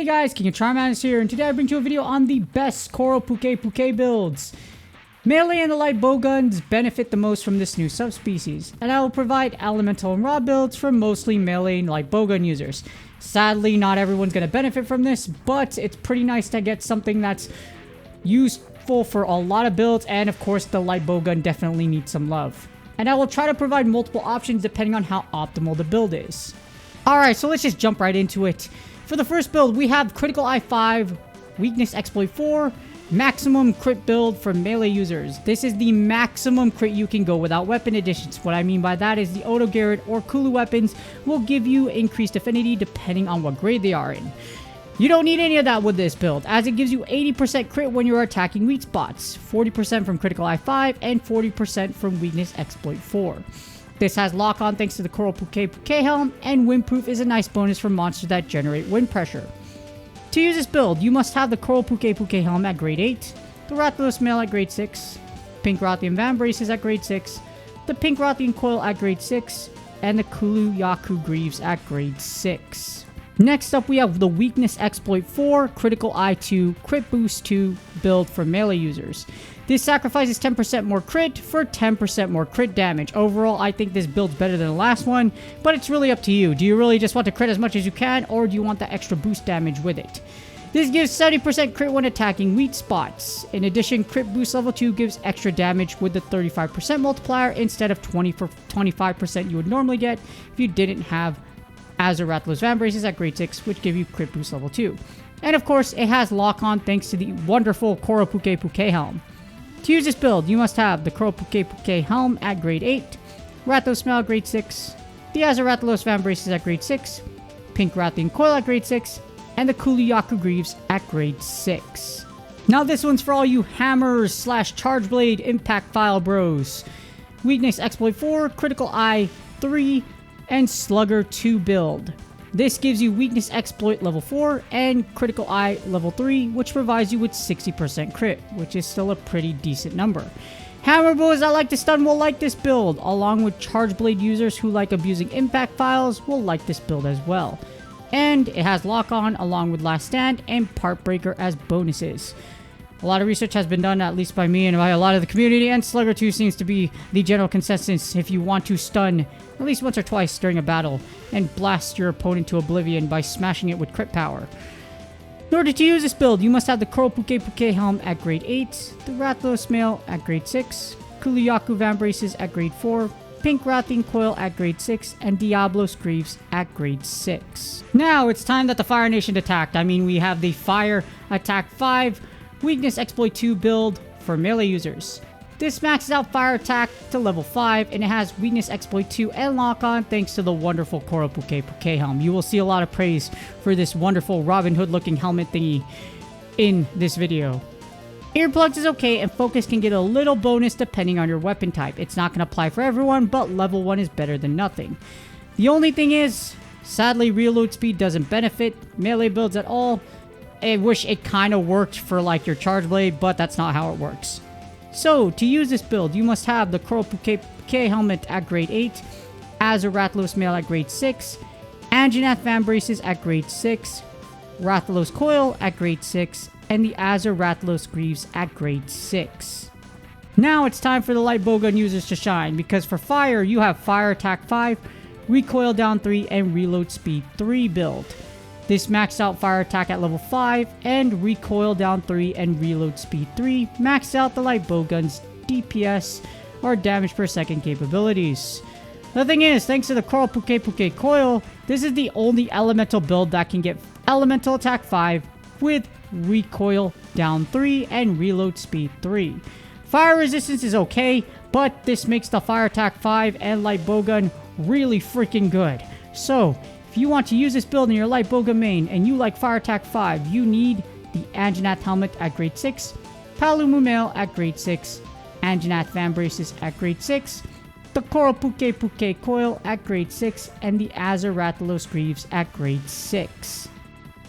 Hey guys, King of Charmans here, and today I bring you a video on the best Coral Pukei-Pukei builds. Melee and Light Bowguns benefit the most from this new subspecies, and I will provide elemental and raw builds for mostly Melee and Light Bowgun users. Sadly, not everyone's going to benefit from this, but it's pretty nice to get something that's useful for a lot of builds, and of course the Light Bowgun definitely needs some love. And I will try to provide multiple options depending on how optimal the build is. Alright, so let's just jump right into it. For the first build, we have Critical Eye 5, Weakness Exploit 4, Maximum Crit build for melee users. This is the maximum crit you can go without weapon additions. What I mean by that is the Auto Garrett or Kulu weapons will give you increased affinity depending on what grade they are in. You don't need any of that with this build, as it gives you 80% crit when you're attacking weak spots, 40% from Critical Eye 5, and 40% from Weakness Exploit 4. This has lock-on thanks to the Coral Pukei-Pukei helm, and windproof is a nice bonus for monsters that generate wind pressure. To use this build, you must have the Coral Pukei-Pukei helm at grade 8, the Rathalos Mail at grade 6, Pink Rothian Van Braces at grade 6, the Pink Rothian Coil at grade 6, and the Kulu Yaku Greaves at grade 6. Next up, we have the Weakness Exploit 4, Critical Eye 2, Crit Boost 2 build for melee users. This sacrifices 10% more crit for 10% more crit damage. Overall, I think this build's better than the last one, but it's really up to you. Do you really just want to crit as much as you can, or do you want the extra boost damage with it? This gives 70% crit when attacking weak spots. In addition, Crit Boost level 2 gives extra damage with the 35% multiplier instead of 25% you would normally get if you didn't have Rathalos Van Braces at grade 6, which give you Crit Boost level 2. And of course, it has lock-on thanks to the wonderful Coral Pukei-Pukei helm. To use this build, you must have the Coral Pukei-Pukei helm at grade 8, Rathalos Mail at grade 6, the Rathalos Van Braces at grade 6, Pink Rothian Coil at grade 6, and the Kulu Yaku Greaves at grade 6. Now this one's for all you hammers / charge blade impact file bros. Weakness Exploit 4, Critical Eye 3, and Slugger 2 build. This gives you Weakness Exploit level 4 and Critical Eye level 3, which provides you with 60% crit, which is still a pretty decent number. Hammer boys that like to stun will like this build, along with Charge Blade users who like abusing impact files will like this build as well. And it has lock-on along with Last Stand and Part Breaker as bonuses. A lot of research has been done, at least by me and by a lot of the community, and Slugger 2 seems to be the general consensus if you want to stun at least once or twice during a battle and blast your opponent to oblivion by smashing it with crit power. In order to use this build, you must have the Coral Pukei-Pukei helm at grade 8, the Rathalos Mail at grade 6, Kulu Yaku Van Braces at grade 4, Pink Rothian Coil at grade 6, and Diablos Greaves at grade 6. Now it's time that the Fire Nation attacked. We have the Fire Attack 5, Weakness Exploit 2 build for melee users. This maxes out fire attack to level 5, and it has Weakness Exploit 2 and lock-on thanks to the wonderful Coral Pukei-Pukei helm. You will see a lot of praise for this wonderful Robin Hood looking helmet thingy in this video. Earplugs is okay, and focus can get a little bonus depending on your weapon type. It's not going to apply for everyone, but level 1 is better than nothing. The only thing is, sadly, reload speed doesn't benefit melee builds at all. I wish it kind of worked for like your Charge Blade, but that's not how it works. So, to use this build, you must have the Coral Pukei-Pukei helmet at grade 8, Rathalos Mail at grade 6, Anjanath Van Braces at grade 6, Rathalos Coil at grade 6, and the Rathalos Greaves at grade 6. Now it's time for the Light Bowgun users to shine, because for fire, you have Fire Attack 5, Recoil Down 3, and Reload Speed 3 build. This maxed out fire attack at level 5 and recoil down 3 and reload speed 3 maxed out the Light Bowgun's DPS or damage per second capabilities. The thing is, thanks to the Coral Pukei-Pukei Coil, this is the only elemental build that can get elemental attack 5 with recoil down 3 and reload speed 3. Fire resistance is okay, but this makes the Fire Attack 5 and Light Bowgun really freaking good. So, if you want to use this build in your Light Bowgun main and you like Fire Attack 5, you need the Anjanath helmet at grade 6, Palumu Mail at grade 6, Anjanath Van Braces at grade 6, the Coral Pukei-Pukei Coil at grade 6, and the Rathalos Greaves at grade 6.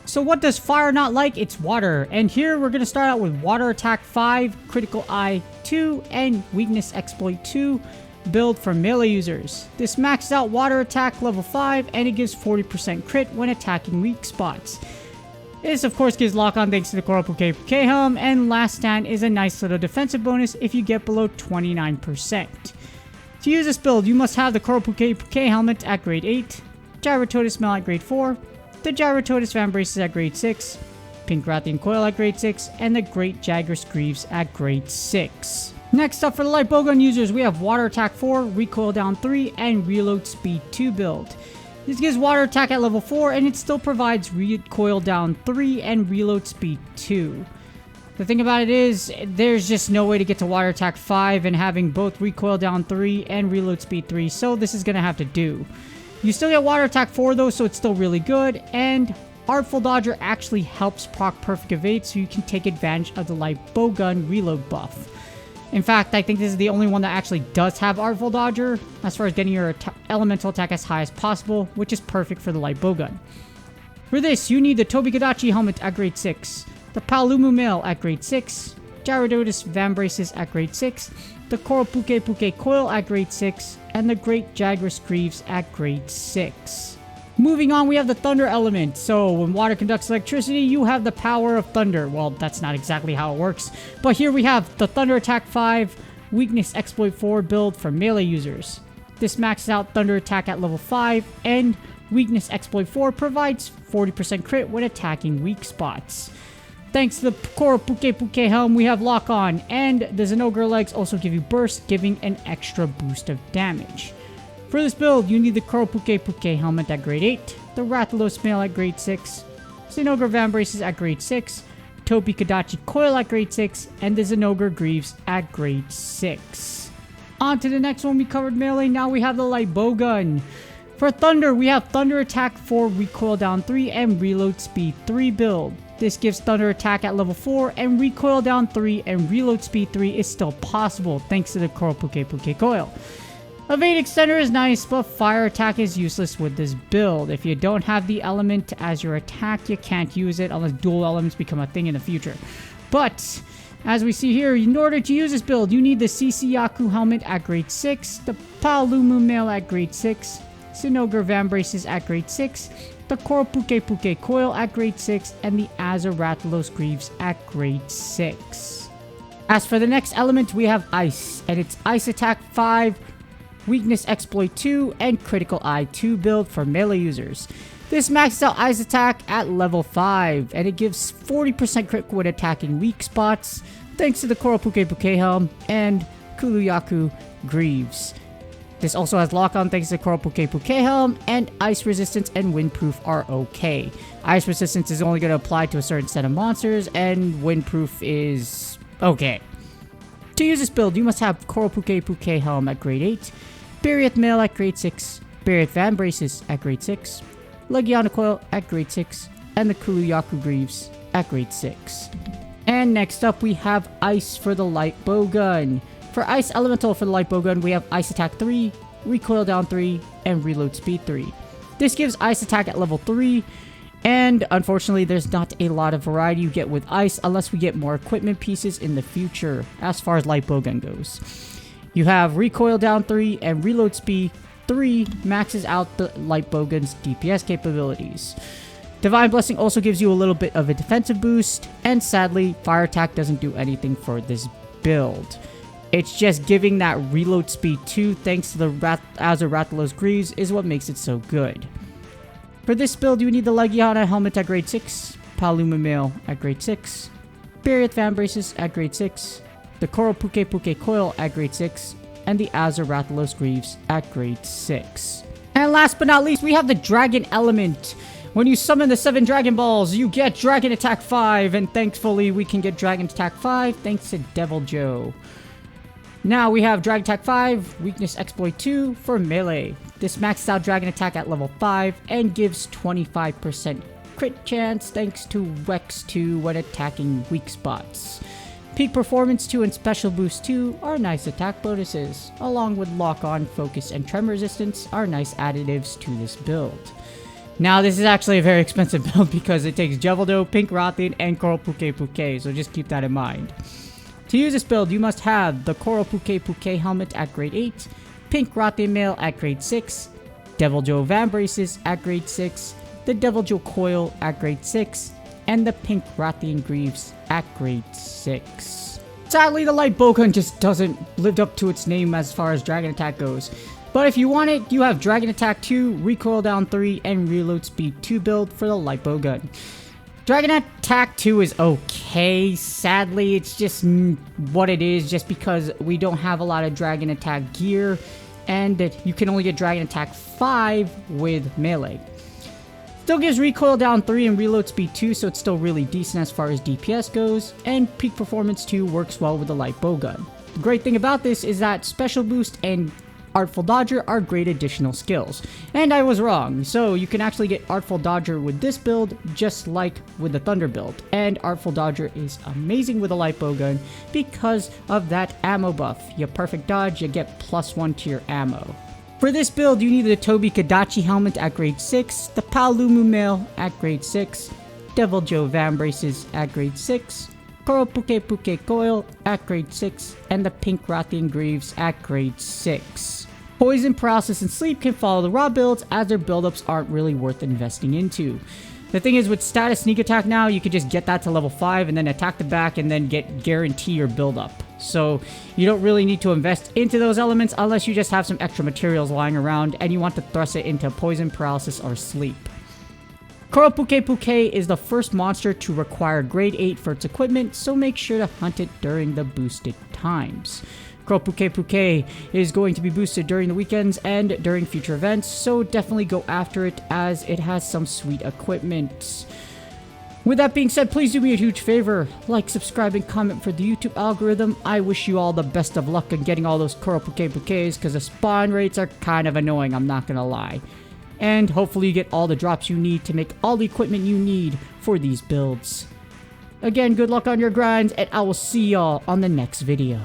So what does fire not like? It's water. And here we're going to start out with Water Attack 5, Critical Eye 2, and Weakness Exploit 2. Build for melee users. This maxed out water attack level 5 and it gives 40% crit when attacking weak spots. This of course gives lock on thanks to the Coral Pukei-Pukei helm, and last stand is a nice little defensive bonus if you get below 29%. To use this build, you must have the Coral Pukei-Pukei helmet at grade 8, Gyrototus Male at grade 4, the Gyrototus Vambraces at grade 6, Pink Rathian Coil at grade 6, and the Great Jagras Greaves at grade 6. Next up for the light bowgun users, we have Water Attack 4, Recoil Down 3, and Reload Speed 2 build. This gives Water Attack at level 4, and it still provides Recoil Down 3 and Reload Speed 2. The thing about it is, there's just no way to get to Water Attack 5 and having both Recoil Down 3 and Reload Speed 3, so this is going to have to do. You still get Water Attack 4 though, so it's still really good, and Artful Dodger actually helps proc Perfect Evade, so you can take advantage of the light bowgun reload buff. In fact, I think this is the only one that actually does have Artful Dodger, as far as getting your elemental attack as high as possible, which is perfect for the light bowgun. For this, you need the Tobikadachi helmet at grade 6, the Paolumu Male at grade 6, Gyrototus Vambraces at grade 6, the Coral Pukei-Pukei Coil at grade 6, and the Great Jagras Greaves at grade 6. Moving on, we have the Thunder element. So when water conducts electricity, you have the power of thunder. Well, that's not exactly how it works. But here we have the Thunder Attack 5, Weakness Exploit 4 build for melee users. This maxes out Thunder Attack at level 5, and Weakness Exploit 4 provides 40% crit when attacking weak spots. Thanks to the Coral Pukei-Pukei helm, we have Lock On, and the Zinogre legs also give you burst, giving an extra boost of damage. For this build, you need the Coral Pukei-Pukei helmet at grade 8, the Rathalos Male at grade 6, Zinogre Vambraces at grade 6, Tobikadachi Coil at grade 6, and the Zinogre Greaves at grade 6. On to the next one, we covered melee, now we have the light bowgun. For Thunder, we have Thunder Attack 4, Recoil Down 3, and Reload Speed 3 build. This gives Thunder Attack at level 4, and Recoil Down 3 and Reload Speed 3 is still possible thanks to the Coral Pukei-Pukei Coil. Evade Extender is nice, but Fire Attack is useless with this build. If you don't have the element as your attack, you can't use it unless dual elements become a thing in the future. But, as we see here, in order to use this build, you need the Yaku helmet at grade 6, the Paolumu Male at grade 6, Zinogre Vambraces at grade 6, the Coral Pukei-Pukei Coil at grade 6, and the Rathalos Greaves at grade 6. As for the next element, we have Ice, and it's Ice Attack 5, Weakness Exploit 2, and Critical Eye 2 build for melee users. This maxes out Ice Attack at level 5, and it gives 40% crit when attacking weak spots, thanks to the Coral Pukei-Pukei helm and Kuluyaku Greaves. This also has lock on thanks to the Coral Pukei-Pukei helm, and Ice Resistance and Windproof are okay. Ice Resistance is only going to apply to a certain set of monsters, and Windproof is okay. To use this build, you must have Coral Pukei-Pukei helm at grade 8, Barrier Male at grade 6, Barrier Vambraces at grade 6, Legiana Coil at grade 6, and the Kuluyaku Greaves at grade 6. And next up, we have Ice for the light bowgun. For Ice Elemental for the light bowgun, we have Ice Attack 3, Recoil Down 3, and Reload Speed 3. This gives Ice Attack at level 3, and unfortunately there's not a lot of variety you get with Ice unless we get more equipment pieces in the future as far as light bowgun goes. You have Recoil Down 3 and Reload Speed 3 maxes out the light bowgun's DPS capabilities. Divine Blessing also gives you a little bit of a defensive boost, and sadly, Fire Attack doesn't do anything for this build. It's just giving that Reload Speed 2 thanks to the Rathalos Greaves is what makes it so good. For this build, you need the Legiana helmet at grade 6, Paolumu Male at grade 6, Barrier Vambraces at grade 6, the Coral Pukei-Pukei Coil at grade 6, and the Rathalos Greaves at grade 6. And last but not least, we have the Dragon element. When you summon the 7 Dragon Balls, you get Dragon Attack 5, and thankfully we can get Dragon Attack 5 thanks to Devil Joe. Now we have Dragon Attack 5, Weakness Exploit 2 for melee. This maxes out Dragon Attack at level 5 and gives 25% crit chance thanks to Wex 2 when attacking weak spots. Peak Performance 2 and Special Boost 2 are nice attack bonuses, along with Lock On, Focus, and Tremor Resistance are nice additives to this build. Now this is actually a very expensive build because it takes Jevildo, Pink Rathian, and Coral Pukei-Pukei, so just keep that in mind. To use this build, you must have the Coral Pukei-Pukei helmet at grade 8, Pink Rathian Male at grade 6, Devil Joe Vambraces at grade 6, the Devil Joe Coil at grade 6, and the pink Rathian Greaves at grade 6. Sadly, the Light Bowgun just doesn't live up to its name as far as Dragon Attack goes. But if you want it, you have Dragon Attack 2, Recoil Down 3, and Reload Speed 2 build for the Light Bowgun. Dragon Attack 2 is okay. Sadly, it's just what it is, just because we don't have a lot of Dragon Attack gear, and you can only get Dragon Attack 5 with melee. Still gives Recoil Down 3 and Reload Speed 2, so it's still really decent as far as DPS goes, and Peak Performance 2 works well with the Light Bowgun. The great thing about this is that Special Boost and Artful Dodger are great additional skills. And I was wrong, so you can actually get Artful Dodger with this build just like with the Thunder build. And Artful Dodger is amazing with a Light Bowgun because of that ammo buff. You perfect dodge, you get +1 to your ammo. For this build, you need the Toby Kadachi helmet at grade 6, the Paolumu mail at grade 6, Devil Joe Van braces at grade 6, Coral Pukei-Pukei coil at grade 6, and the pink Rathian Greaves at grade 6. Poison, Paralysis, and Sleep can follow the raw builds as their buildups aren't really worth investing into. The thing is, with status sneak attack now, you could just get that to level 5 and then attack the back and then guarantee your buildup. So you don't really need to invest into those elements unless you just have some extra materials lying around and you want to thrust it into Poison, Paralysis, or Sleep. Coral Pukei-Pukei is the first monster to require grade 8 for its equipment, so make sure to hunt it during the boosted times. Coral Pukei-Pukei is going to be boosted during the weekends and during future events, so definitely go after it as it has some sweet equipment. With that being said, please do me a huge favor, like, subscribe, and comment for the YouTube algorithm. I wish you all the best of luck in getting all those Coral Pukei-Pukeis because the spawn rates are kind of annoying, I'm not gonna lie. And hopefully you get all the drops you need to make all the equipment you need for these builds. Again, good luck on your grinds, and I will see y'all on the next video.